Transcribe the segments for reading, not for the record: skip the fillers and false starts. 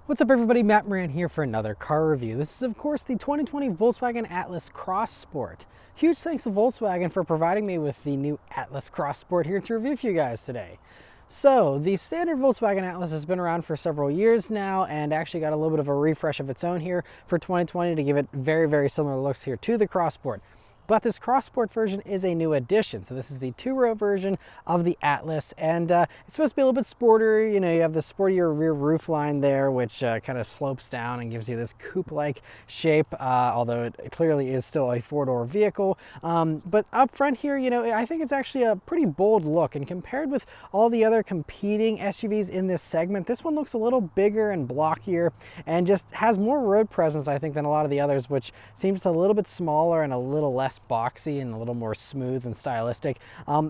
What's up everybody, Matt Maran here for another car review. This is of course the 2020 Volkswagen Atlas Cross Sport. Huge thanks to Volkswagen for providing me with the new Atlas Cross Sport here to review for you guys today. So the standard Volkswagen Atlas has been around for several years now and actually got a little bit of a refresh of its own here for 2020 to give it very similar looks here to the Cross Sport. But this Cross Sport version is a new addition. So this is the two-row version of the Atlas, and it's supposed to be a little bit sportier. You know, you have the sportier rear roof line there, which kind of slopes down and gives you this coupe-like shape, although it clearly is still a four-door vehicle. But up front here, you know, I think it's actually a pretty bold look, and compared with all the other competing SUVs in this segment, this one looks a little bigger and blockier and just has more road presence, I think, than a lot of the others, which seems a little bit smaller and a little less boxy and a little more smooth and stylistic,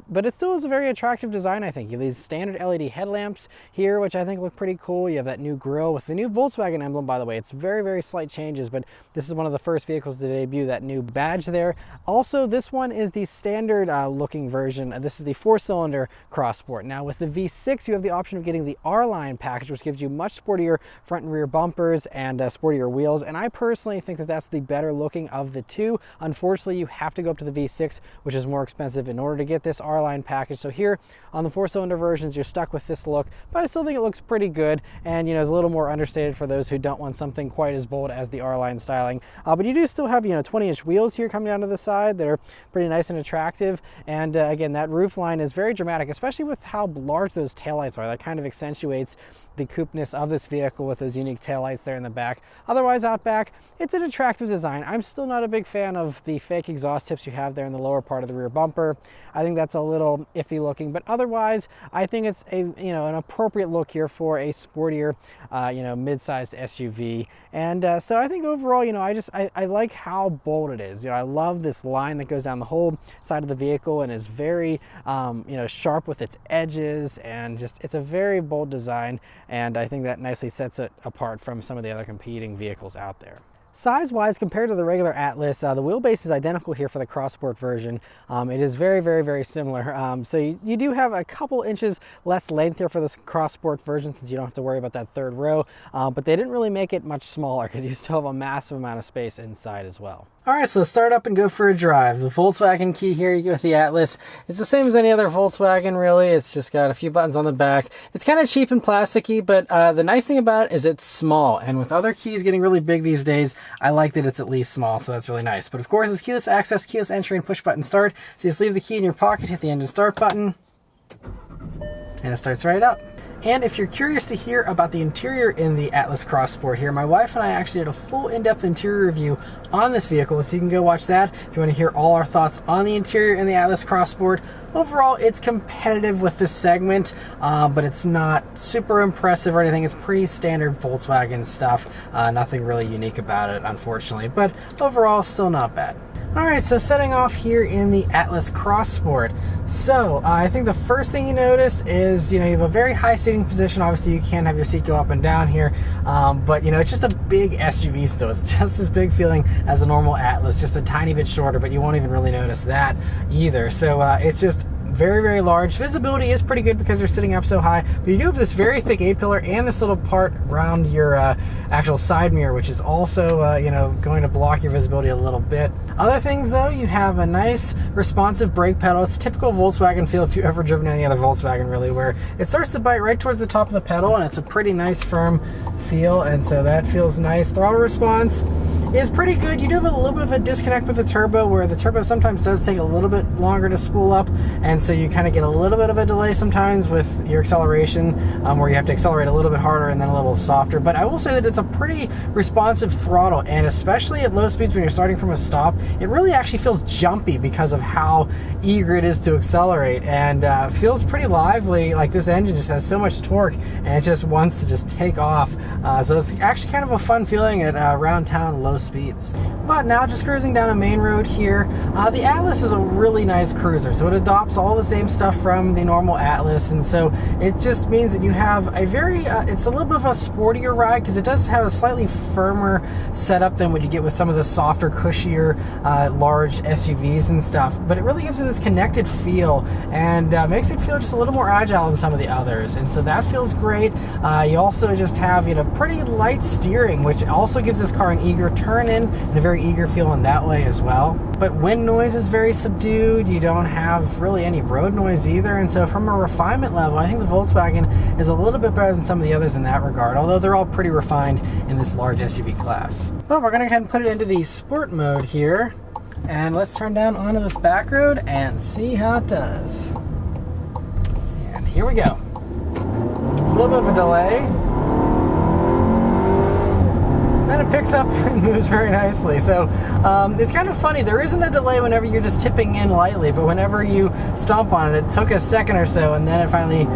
but it still is a very attractive design. I think you have these standard LED headlamps here, which I think look pretty cool. You have that new grille with the new Volkswagen emblem, by the way. It's very slight changes, but this is one of the first vehicles to debut that new badge there. Also, this one is the standard looking version. This is the four-cylinder Cross Sport. Now with the V6, you have the option of getting the R-Line package, which gives you much sportier front and rear bumpers and sportier wheels, and I personally think that that's the better looking of the two. Unfortunately, you have to go up to the V6, which is more expensive in order to get this R-Line package. So here on the four-cylinder versions, you're stuck with this look, but I still think it looks pretty good, and you know, it's a little more understated for those who don't want something quite as bold as the R-Line styling. But you do still have, you know, 20-inch wheels here coming down to the side that are pretty nice and attractive, and again, that roof line is very dramatic, especially with how large those taillights are. That kind of accentuates the coupeness of this vehicle with those unique taillights there in the back. Otherwise, out back, it's an attractive design. I'm still not a big fan of the fake exhaust tips you have there in the lower part of the rear bumper. I think that's a little iffy looking, but otherwise, I think it's a, you know, an appropriate look here for a sportier, you know, mid-sized SUV. And so I think overall, you know, I like how bold it is. You know, I love this line that goes down the whole side of the vehicle and is very, you know, sharp with its edges, and just, it's a very bold design. And I think that nicely sets it apart from some of the other competing vehicles out there. Size-wise, compared to the regular Atlas, the wheelbase is identical here for the Cross Sport version. It is very similar. So you do have a couple inches less length here for this Cross Sport version, since you don't have to worry about that third row. But they didn't really make it much smaller because you still have a massive amount of space inside as well. All right, so let's start up and go for a drive. The Volkswagen key here you get with the Atlas. It's the same as any other Volkswagen, really. It's just got a few buttons on the back. It's kind of cheap and plasticky, but the nice thing about it is it's small. And with other keys getting really big these days, I like that it's at least small, so that's really nice. But of course, it's keyless access, keyless entry, and push button start. So you just leave the key in your pocket, hit the engine start button, and it starts right up. And if you're curious to hear about the interior in the Atlas Cross Sport here, my wife and I actually did a full in-depth interior review on this vehicle, so you can go watch that if you want to hear all our thoughts on the interior in the Atlas Cross Sport. Overall, it's competitive with this segment, but it's not super impressive or anything. It's pretty standard Volkswagen stuff. Nothing really unique about it, unfortunately, but overall, still not bad. All right, so setting off here in the Atlas Cross Sport. So I think the first thing you notice is, you know, you have a very high seating position. Obviously, you can't have your seat go up and down here, but you know, it's just a big SUV still. It's just as big feeling as a normal Atlas, just a tiny bit shorter, but you won't even really notice that either. So it's just very large. Visibility is pretty good because you're sitting up so high, but you do have this very thick A-pillar and this little part around your actual side mirror, which is also you know, going to block your visibility a little bit. Other things though, you have a nice responsive brake pedal. It's typical Volkswagen feel if you've ever driven any other Volkswagen, really, where it starts to bite right towards the top of the pedal, and it's a pretty nice firm feel, and so that feels nice. Throttle response is pretty good. You do have a little bit of a disconnect with the turbo, where the turbo sometimes does take a little bit longer to spool up, and so you kind of get a little bit of a delay sometimes with your acceleration, where you have to accelerate a little bit harder and then a little softer. But I will say that it's a pretty responsive throttle, and especially at low speeds when you're starting from a stop, it really actually feels jumpy because of how eager it is to accelerate, and feels pretty lively. Like, this engine just has so much torque, and it just wants to just take off. So it's actually kind of a fun feeling at around town low speeds. But now just cruising down a main road here, the Atlas is a really nice cruiser. So it adopts all the same stuff from the normal Atlas, and so it just means that you have a very, it's a little bit of a sportier ride because it does have a slightly firmer setup than what you get with some of the softer, cushier, large SUVs and stuff. But it really gives it this connected feel and makes it feel just a little more agile than some of the others. And so that feels great. You also just have, pretty light steering, which also gives this car an eager turn in and a very eager feel in that way as well. But wind noise is very subdued. You don't have really any road noise either. And so from a refinement level, I think the Volkswagen is a little bit better than some of the others in that regard, although they're all pretty refined in this large SUV class. Well, we're going to go ahead and put it into the sport mode here. And let's turn down onto this back road and see how it does. And here we go. A little bit of a delay. Then it picks up and moves very nicely. So it's kind of funny. There isn't a delay whenever you're just tipping in lightly, but whenever you stomp on it, it took a second or so, and then it finally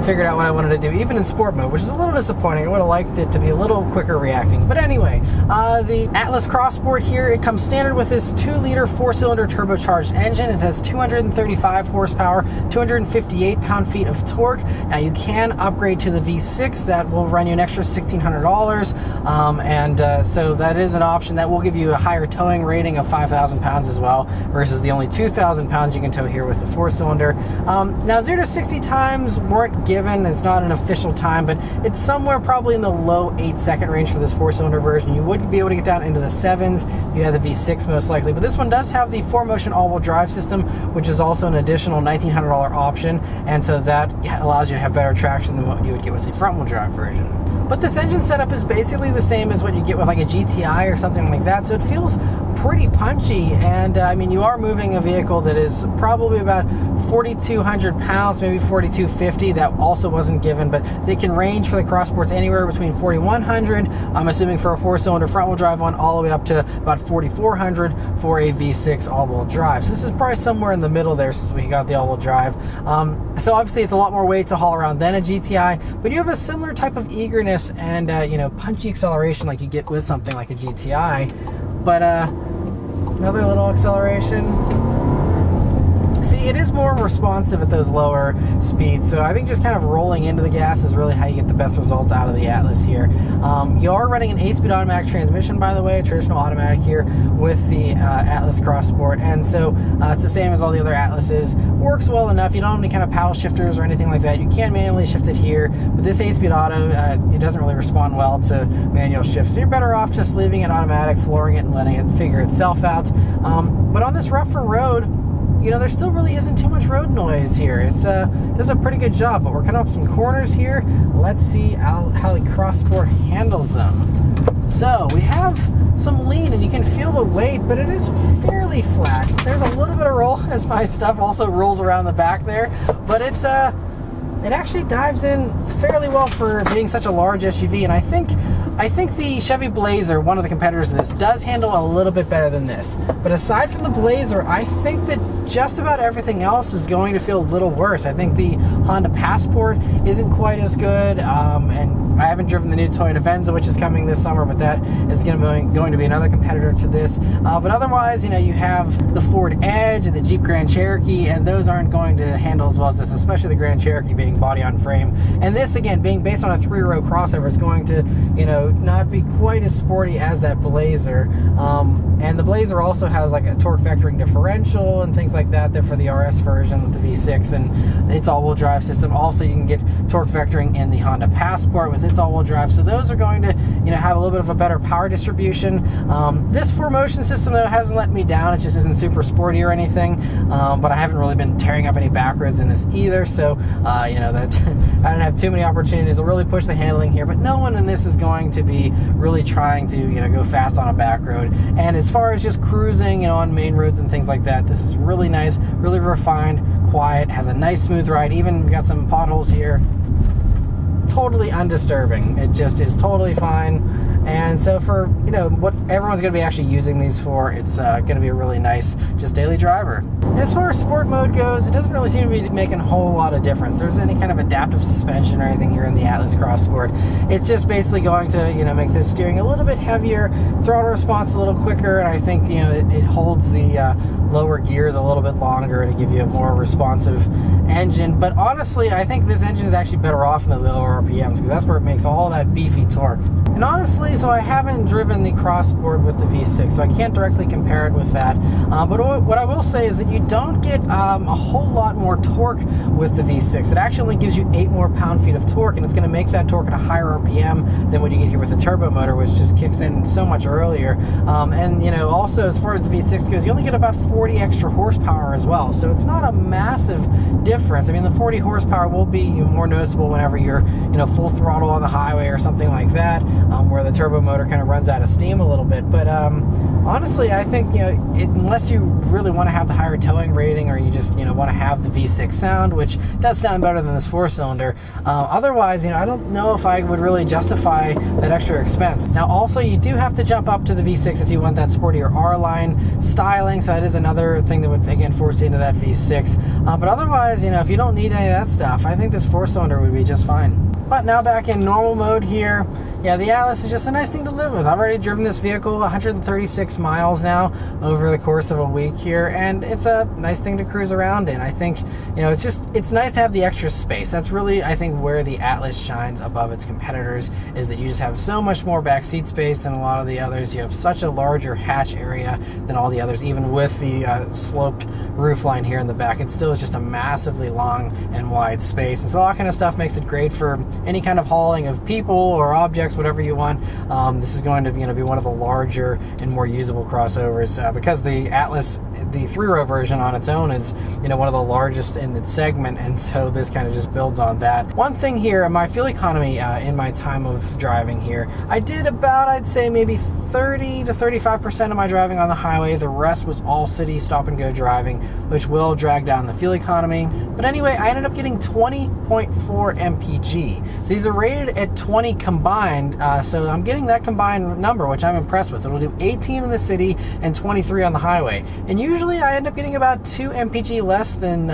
figured out what I wanted to do, even in sport mode, which is a little disappointing. I would have liked it to be a little quicker reacting. But anyway, the Atlas Cross Sport here, it comes standard with this 2-liter 4-cylinder turbocharged engine. It has 235 horsepower, 258 pound-feet of torque. Now you can upgrade to the V6. That will run you an extra $1,600. So that is an option that will give you a higher towing rating of 5,000 pounds as well, versus the only 2,000 pounds you can tow here with the 4-cylinder. Now 0 to 60 times weren't given. It's not an official time, but it's somewhere probably in the low 8-second range for this 4-cylinder version. You would be able to get down into the 7s if you had the V6 most likely, but this one does have the 4Motion all-wheel drive system, which is also an additional $1,900 option, and so that allows you to have better traction than what you would get with the front-wheel drive version. But this engine setup is basically the same as what you get with like a GTI or something like that, so it feels pretty punchy. And I mean, you are moving a vehicle that is probably about 4,200 pounds, maybe 4,250. That also wasn't given, but they can range for the Cross Sports anywhere between 4,100, I'm assuming for a 4-cylinder front-wheel drive one, all the way up to about 4,400 for a V6 all-wheel drive. So this is probably somewhere in the middle there since we got the all-wheel drive. So obviously it's a lot more weight to haul around than a GTI, but you have a similar type of eagerness and punchy acceleration like you get with something like a GTI. But another little acceleration. See, it is more responsive at those lower speeds, so I think just kind of rolling into the gas is really how you get the best results out of the Atlas here. You are running an 8-speed automatic transmission, by the way, a traditional automatic here with the Atlas Cross Sport, and so it's the same as all the other Atlases. Works well enough. You don't have any kind of paddle shifters or anything like that. You can manually shift it here, but this 8-speed auto, it doesn't really respond well to manual shifts, so you're better off just leaving it automatic, flooring it, and letting it figure itself out. But on this rougher road, there still really isn't too much road noise here. It does a pretty good job, but we're coming up some corners here. Let's see how the Cross Sport handles them. So we have some lean, and you can feel the weight, but it is fairly flat. There's a little bit of roll as my stuff also rolls around the back there, but it actually dives in fairly well for being such a large SUV, and I think the Chevy Blazer, one of the competitors of this, does handle a little bit better than this. But aside from the Blazer, I think that just about everything else is going to feel a little worse. I think the Honda Passport isn't quite as good, and I haven't driven the new Toyota Venza, which is coming this summer, but that is going to be another competitor to this. But otherwise, you have the Ford Edge and the Jeep Grand Cherokee, and those aren't going to handle as well as this, especially the Grand Cherokee being body on frame. And this, again, being based on a 3-row crossover, is going to, not be quite as sporty as that Blazer. And the Blazer also has like a torque vectoring differential and things like that there for the RS version with the V6 and its all-wheel drive system. Also, you can get torque vectoring in the Honda Passport with its all-wheel drive. So those are going to, have a little bit of a better power distribution. This 4Motion system, though, hasn't let me down. It just isn't super sporty or anything. But I haven't really been tearing up any back roads in this either. So, that I don't have too many opportunities to really push the handling here. But no one in this is going to be really trying to, go fast on a back road. And as far as just cruising, on main roads and things like that, this is really nice, really refined, quiet, has a nice smooth ride. Even got some potholes here. totally undisturbing. It just is totally fine. And so for, you know, what everyone's going to be actually using these for, it's going to be a really nice just daily driver. As far as sport mode goes, it doesn't really seem to be making a whole lot of difference. There's any kind of adaptive suspension or anything here in the Atlas Cross Sport. It's just basically going to, you know, make the steering a little bit heavier, throttle response a little quicker, and I think, you know, it holds the lower gears a little bit longer to give you a more responsive engine. But honestly, I think this engine is actually better off in the lower RPMs, because that's where it makes all that beefy torque. And honestly, so I haven't driven the Cross Sport with the V6, so I can't directly compare it with that. But what I will say is that you don't get a whole lot more torque with the V6. It actually gives you 8 more pound-feet of torque, and it's going to make that torque at a higher RPM than what you get here with the turbo motor, which just kicks in so much earlier. And you know, also as far as the V6 goes, you only get about 40 extra horsepower as well, so it's not a massive difference. I mean, the 40 horsepower will be more noticeable whenever you're, you know, full throttle on the highway or something like that, where the turbo motor kind of runs out of steam a little bit. But honestly, I think, you know, unless you really want to have the higher towing rating, or you just, you know, want to have the V6 sound, which does sound better than this 4-cylinder, otherwise, you know, I don't know if I would really justify that extra expense. Now, also, you do have to jump up to the V6 if you want that sporty or R-line styling, so that is another thing that would, again, force you into that V6. But otherwise, you know, if you don't need any of that stuff, I think this 4-cylinder would be just fine. But now back in normal mode here, yeah, the Atlas is just a nice thing to live with. I've already driven this vehicle 136 miles now over the course of a week here, and it's a nice thing to cruise around in. I think, you know, it's nice to have the extra space. That's really, I think, where the Atlas shines above its competitors, is that you just have so much more back seat space than a lot of the others. You have such a larger hatch area than all the others, even with the sloped roofline here in the back. It still is just a massively long and wide space, and so all that kind of stuff makes it great for any kind of hauling of people or objects, whatever you want. This is going to, you know, be one of the larger and more usable crossovers, because the Atlas, the 3-row version on its own, is, you know, one of the largest in its segment, and so this kind of just builds on that. One thing here, my fuel economy in my time of driving here, I did about, I'd say maybe 30 to 35% of my driving on the highway. The rest was all city stop and go driving, which will drag down the fuel economy. But anyway, I ended up getting 20.4 mpg. So these are rated at 20 combined, so I'm getting that combined number, which I'm impressed with. It'll do 18 in the city and 23 on the highway. And usually I end up getting about 2 mpg less than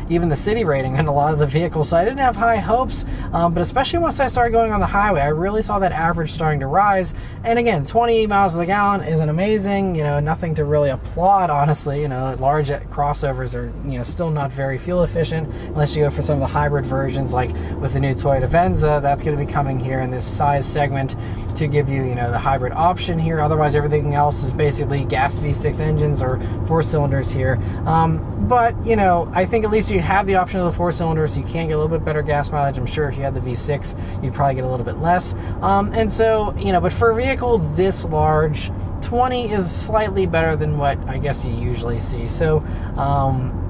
even the city rating in a lot of the vehicles, so I didn't have high hopes. But especially once I started going on the highway, I really saw that average starting to rise. And again, 20 miles to the gallon isn't amazing, you know, nothing to really applaud, honestly. You know, large crossovers are, you know, still not very fuel efficient unless you go for some of the hybrid versions, like with the new Toyota Venza. That's going to be coming here in this size segment to give you, you know, the hybrid option here. Otherwise, everything else is basically gas V6 engines or 4-cylinders here. But, you know, I think at least you have the option of the 4-cylinder, so you can get a little bit better gas mileage. I'm sure if you had the V6, you'd probably get a little bit less. And so, you know, but for a vehicle this large, 20 is slightly better than what I guess you usually see. So,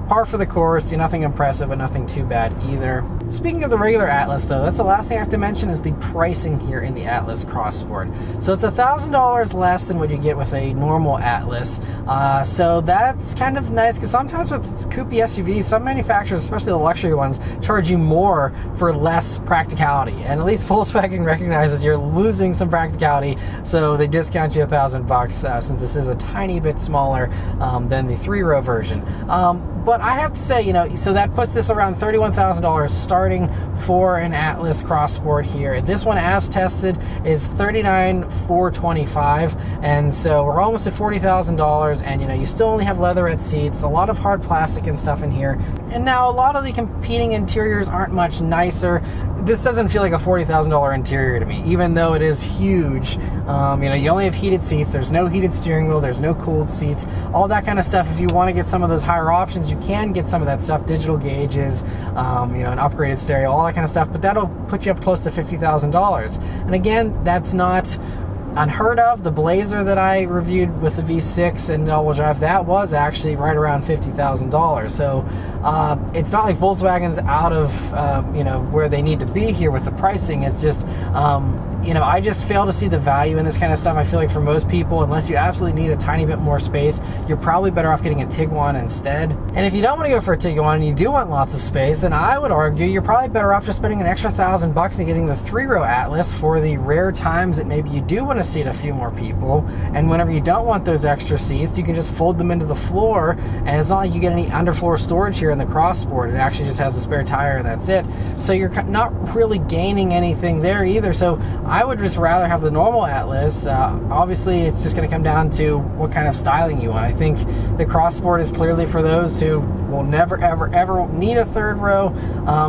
par for the course, nothing impressive, but nothing too bad either. Speaking of the regular Atlas, though, that's the last thing I have to mention is the pricing here in the Atlas Cross Sport. So it's $1,000 less than what you get with a normal Atlas. So that's kind of nice, because sometimes with coupe SUVs, some manufacturers, especially the luxury ones, charge you more for less practicality. And at least Volkswagen recognizes you're losing some practicality, so they discount you $1,000 since this is a tiny bit smaller than the 3-row version. But I have to say, you know, so that puts this around $31,000 starting for an Atlas Cross Sport here. This one, as tested, is $39,425, and so we're almost at $40,000. And you know, you still only have leatherette seats, a lot of hard plastic and stuff in here. And now a lot of the competing interiors aren't much nicer. This doesn't feel like a $40,000 interior to me, even though it is huge. You know, you only have heated seats. There's no heated steering wheel. There's no cooled seats. All that kind of stuff. If you want to get some of those higher options, you can get some of that stuff. Digital gauges, you know, an upgraded stereo, all that kind of stuff. But that'll put you up close to $50,000. And again, that's not unheard of. The Blazer that I reviewed with the V6 and all-wheel drive, that was actually right around $50,000. So it's not like Volkswagen's out of you know, where they need to be here with the pricing. It's just I just fail to see the value in this kind of stuff. I feel like for most people, unless you absolutely need a tiny bit more space, you're probably better off getting a Tiguan instead. And if you don't want to go for a Tiguan and you do want lots of space, then I would argue you're probably better off just spending an extra $1,000 and getting the 3-row Atlas for the rare times that maybe you do want to seat a few more people. And whenever you don't want those extra seats, you can just fold them into the floor, and it's not like you get any underfloor storage here in the Cross Sport. It actually just has a spare tire and that's it. So you're not really gaining anything there either. So I would just rather have the normal Atlas. Obviously, it's just going to come down to what kind of styling you want. I think the Cross Sport is clearly for those who will never, ever, ever need a 3rd row,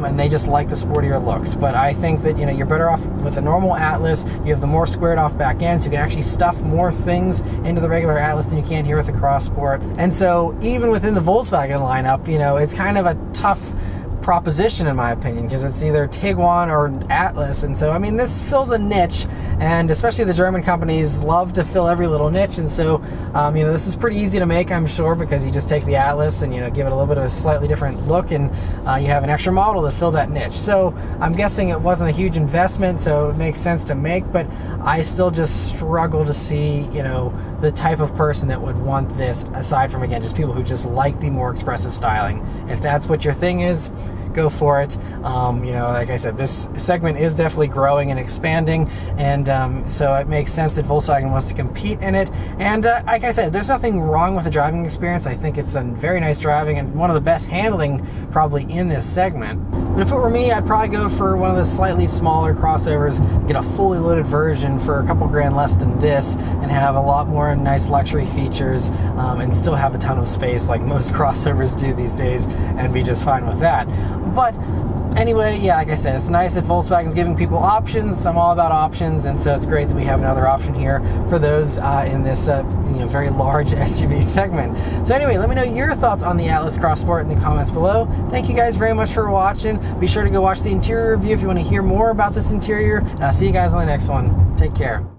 and they just like the sportier looks. But I think that you're better off with the normal Atlas. You have the more squared off back end, so you can actually stuff more things into the regular Atlas than you can here with the Cross Sport. And so even within the Volkswagen lineup, it's kind of a tough proposition in my opinion, because it's either Tiguan or Atlas. And so this fills a niche, and especially the German companies love to fill every little niche. And so this is pretty easy to make, I'm sure, because you just take the Atlas and give it a little bit of a slightly different look, and you have an extra model to fill that niche. So I'm guessing it wasn't a huge investment, so it makes sense to make, but I still just struggle to see the type of person that would want this, aside from, again, just people who just like the more expressive styling. If that's what your thing is, go for it. Like I said, this segment is definitely growing and expanding, and so it makes sense that Volkswagen wants to compete in it. And like I said, there's nothing wrong with the driving experience. I think it's a very nice driving and one of the best handling probably in this segment. But if it were me, I'd probably go for one of the slightly smaller crossovers, get a fully loaded version for a couple grand less than this, and have a lot more nice luxury features, and still have a ton of space like most crossovers do these days, and be just fine with that. But anyway, yeah, like I said, it's nice that Volkswagen's giving people options. I'm all about options, and so it's great that we have another option here for those in this very large SUV segment. So anyway, let me know your thoughts on the Atlas Cross Sport in the comments below. Thank you guys very much for watching. Be sure to go watch the interior review if you want to hear more about this interior, and I'll see you guys on the next one. Take care.